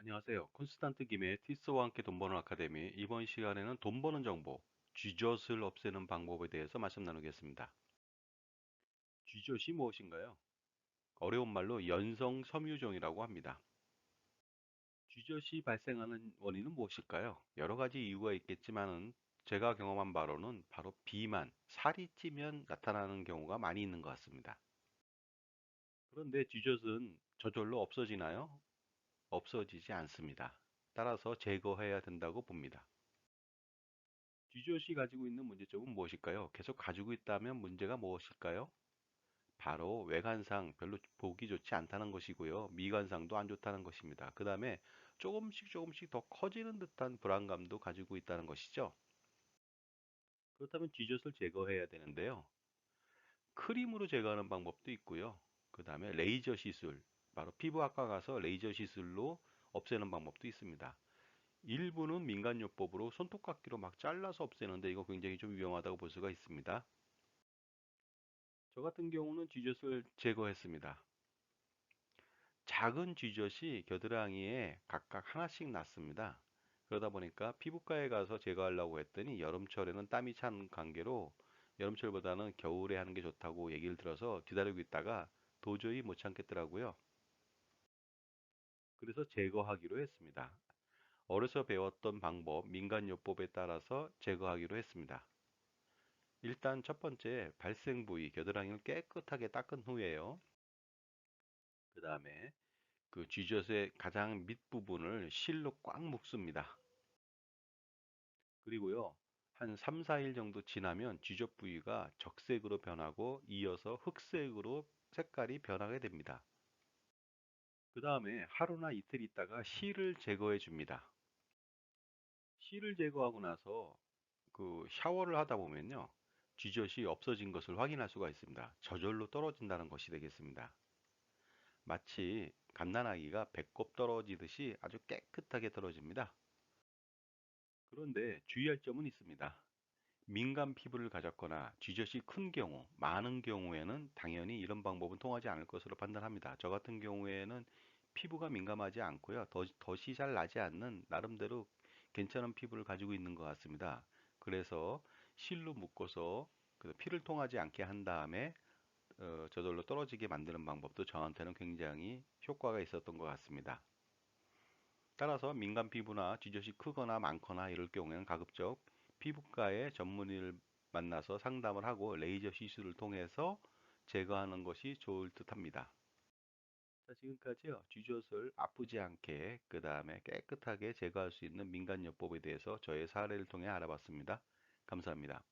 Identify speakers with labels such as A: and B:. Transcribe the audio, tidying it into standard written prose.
A: 안녕하세요. 콘스탄트 김의 티스와 함께 돈 버는 아카데미. 이번 시간에는 돈 버는 정보, 쥐젖을 없애는 방법에 대해서 말씀 나누겠습니다. 쥐젖이 무엇인가요? 어려운 말로 연성 섬유종이라고 합니다. 쥐젖이 발생하는 원인은 무엇일까요? 여러 가지 이유가 있겠지만은 제가 경험한 바로는 바로 비만, 살이 찌면 나타나는 경우가 많이 있는 것 같습니다. 그런데 쥐젖은 저절로 없어지나요? 없어지지 않습니다. 따라서 제거해야 된다고 봅니다. 쥐젖이 가지고 있는 문제점은 무엇일까요? 계속 가지고 있다면 문제가 무엇일까요? 바로 외관상 별로 보기 좋지 않다는 것이고요. 미관상도 안 좋다는 것입니다. 그 다음에 조금씩 조금씩 더 커지는 듯한 불안감도 가지고 있다는 것이죠. 그렇다면 쥐젖을 제거해야 되는데요. 크림으로 제거하는 방법도 있고요. 그 다음에 레이저 시술, 바로 피부학과 가서 레이저 시술로 없애는 방법도 있습니다. 일부는 민간요법으로 손톱깎이로 막 잘라서 없애는데 이거 굉장히 좀 위험하다고 볼 수가 있습니다. 저 같은 경우는 쥐젖을 제거했습니다. 작은 쥐젖이 겨드랑이에 각각 하나씩 났습니다. 그러다 보니까 피부과에 가서 제거하려고 했더니 여름철에는 땀이 차는 관계로 여름철보다는 겨울에 하는 게 좋다고 얘기를 들어서 기다리고 있다가 도저히 못 참겠더라고요. 그래서 제거하기로 했습니다. 어려서 배웠던 방법, 민간요법에 따라서 제거하기로 했습니다. 일단 첫 번째, 발생 부위, 겨드랑이를 깨끗하게 닦은 후에요. 그 다음에 그 쥐젖의 가장 밑부분을 실로 꽉 묶습니다. 그리고요, 한 3, 4일 정도 지나면 쥐젖 부위가 적색으로 변하고 이어서 흑색으로 색깔이 변하게 됩니다. 그 다음에 하루나 이틀 있다가 실을 제거해 줍니다. 실을 제거하고 나서 그 샤워를 하다 보면요, 쥐젖이 없어진 것을 확인할 수가 있습니다. 저절로 떨어진다는 것이 되겠습니다. 마치 갓난아기가 배꼽 떨어지듯이 아주 깨끗하게 떨어집니다. 그런데 주의할 점은 있습니다. 민감 피부를 가졌거나 쥐젖이 큰 경우, 많은 경우에는 당연히 이런 방법은 통하지 않을 것으로 판단합니다. 저 같은 경우에는 피부가 민감하지 않고요. 덧이 잘 나지 않는 나름대로 괜찮은 피부를 가지고 있는 것 같습니다. 그래서 실로 묶어서 그 피를 통하지 않게 한 다음에 저절로 떨어지게 만드는 방법도 저한테는 굉장히 효과가 있었던 것 같습니다. 따라서 민감 피부나 쥐젖이 크거나 많거나 이럴 경우에는 가급적 피부과의 전문의를 만나서 상담을 하고 레이저 시술을 통해서 제거하는 것이 좋을 듯 합니다. 자, 지금까지요, 쥐젖을 아프지 않게 그 다음에 깨끗하게 제거할 수 있는 민간요법에 대해서 저의 사례를 통해 알아봤습니다. 감사합니다.